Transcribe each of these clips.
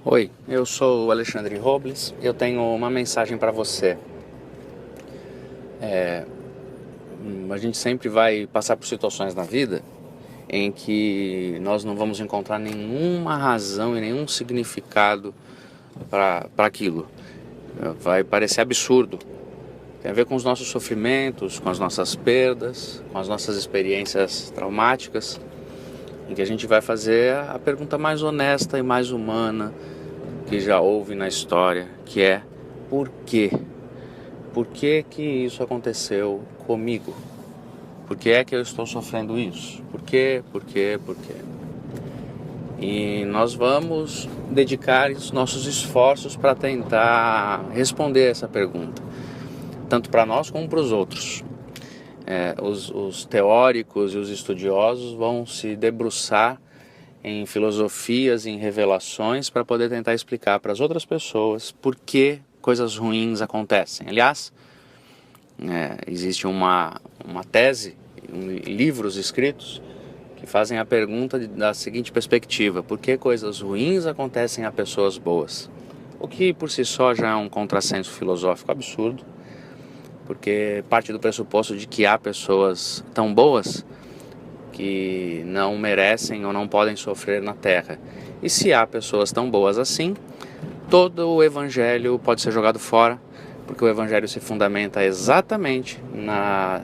Oi, eu sou o Alexandre Robles. Eu tenho uma mensagem para você. A gente sempre vai passar por situações na vida em que nós não vamos encontrar nenhuma razão e nenhum significado para aquilo. Vai parecer absurdo. Tem a ver com os nossos sofrimentos, com as nossas perdas, com as nossas experiências traumáticas, em que a gente vai fazer a pergunta mais honesta e mais humana que já houve na história, que é: por quê? Por que que isso aconteceu comigo? Por que é que eu estou sofrendo isso? Por quê? Por quê? Por quê? E nós vamos dedicar os nossos esforços para tentar responder essa pergunta, tanto para nós como para os outros. Os teóricos e os estudiosos vão se debruçar em filosofias, em revelações, para poder tentar explicar para as outras pessoas por que coisas ruins acontecem. Aliás, existe uma tese, livros escritos, que fazem a pergunta da seguinte perspectiva: por que coisas ruins acontecem a pessoas boas? O que por si só já é um contrassenso filosófico absurdo, porque parte do pressuposto de que há pessoas tão boas que não merecem ou não podem sofrer na Terra. E se há pessoas tão boas assim, todo o Evangelho pode ser jogado fora, porque o Evangelho se fundamenta exatamente na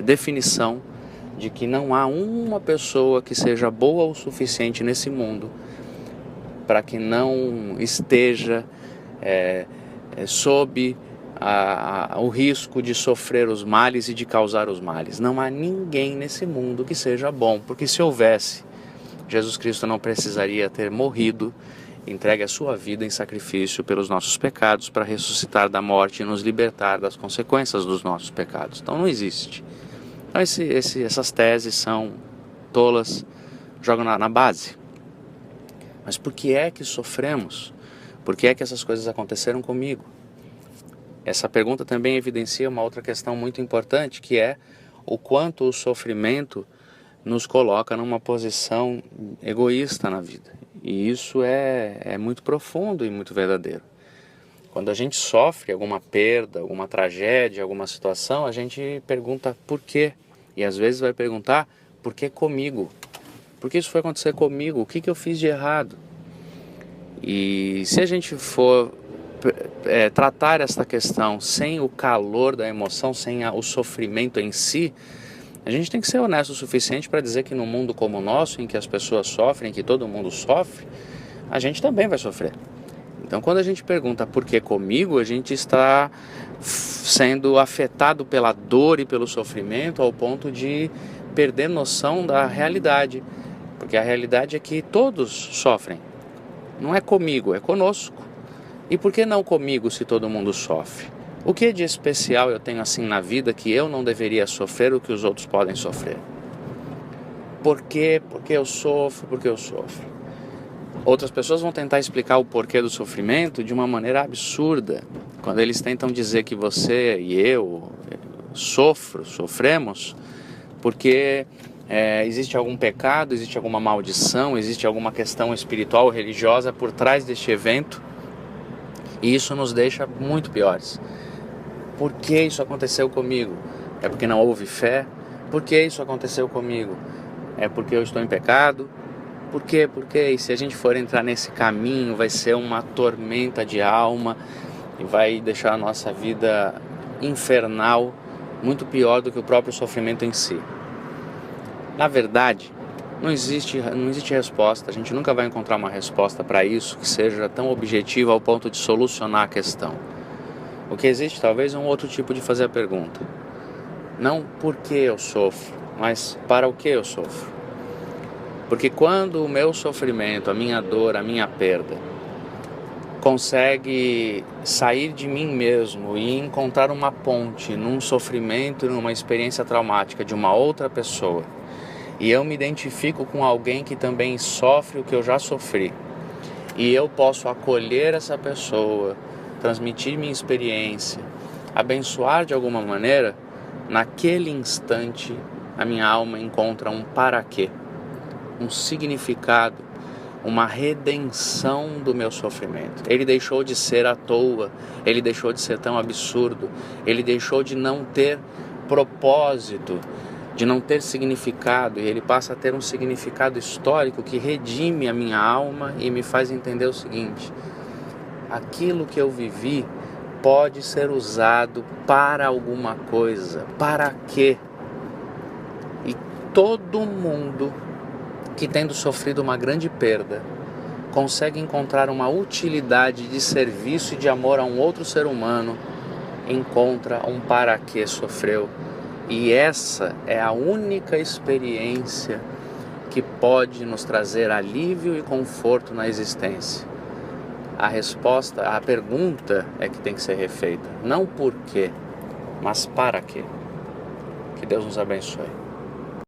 definição de que não há uma pessoa que seja boa o suficiente nesse mundo para que não esteja sob o risco de sofrer os males e de causar os males. Não há ninguém nesse mundo que seja bom, porque se houvesse, Jesus Cristo não precisaria ter morrido, entregue a sua vida em sacrifício pelos nossos pecados, para ressuscitar da morte e nos libertar das consequências dos nossos pecados. Então não existe. Então essas teses são tolas, jogam na base. Mas por que é que sofremos? Por que é que essas coisas aconteceram comigo? Essa pergunta também evidencia uma outra questão muito importante, que é o quanto o sofrimento nos coloca numa posição egoísta na vida. E isso é muito profundo e muito verdadeiro. Quando a gente sofre alguma perda, alguma tragédia, alguma situação, a gente pergunta por quê. E às vezes vai perguntar: por que comigo? Por que isso foi acontecer comigo? O que eu fiz de errado? E se a gente for tratar esta questão sem o calor da emoção, sem o sofrimento em si, a gente tem que ser honesto o suficiente para dizer que num mundo como o nosso, em que as pessoas sofrem, que todo mundo sofre, a gente também vai sofrer. Então, quando a gente pergunta por que comigo, a gente está sendo afetado pela dor e pelo sofrimento ao ponto de perder noção da realidade, porque a realidade é que todos sofrem. Não é comigo, é conosco. E por que não comigo se todo mundo sofre? O que de especial eu tenho assim na vida que eu não deveria sofrer o que os outros podem sofrer? Por quê? Porque eu sofro, porque eu sofro. Outras pessoas vão tentar explicar o porquê do sofrimento de uma maneira absurda. Quando eles tentam dizer que você e eu sofremos porque existe algum pecado, existe alguma maldição, existe alguma questão espiritual ou religiosa por trás deste evento. E isso nos deixa muito piores. Por que isso aconteceu comigo? É porque não houve fé? Por que isso aconteceu comigo? É porque eu estou em pecado? Por quê? Por quê? E se a gente for entrar nesse caminho, vai ser uma tormenta de alma e vai deixar a nossa vida infernal, muito pior do que o próprio sofrimento em si. Na verdade, não existe resposta. A gente nunca vai encontrar uma resposta para isso que seja tão objetiva ao ponto de solucionar a questão. O que existe talvez é um outro tipo de fazer a pergunta. Não por que eu sofro, mas para o que eu sofro. Porque quando o meu sofrimento, a minha dor, a minha perda consegue sair de mim mesmo e encontrar uma ponte num sofrimento, numa experiência traumática de uma outra pessoa, e eu me identifico com alguém que também sofre o que eu já sofri, e eu posso acolher essa pessoa, transmitir minha experiência, abençoar de alguma maneira, naquele instante a minha alma encontra um para quê, um significado, uma redenção do meu sofrimento. Ele deixou de ser à toa, ele deixou de ser tão absurdo, ele deixou de não ter propósito, de não ter significado, e ele passa a ter um significado histórico que redime a minha alma e me faz entender o seguinte: aquilo que eu vivi pode ser usado para alguma coisa. Para quê? E todo mundo que, tendo sofrido uma grande perda, consegue encontrar uma utilidade de serviço e de amor a um outro ser humano, encontra um para que sofreu. E essa é a única experiência que pode nos trazer alívio e conforto na existência. A resposta, a pergunta é que tem que ser refeita. Não por quê, mas para quê. Que Deus nos abençoe.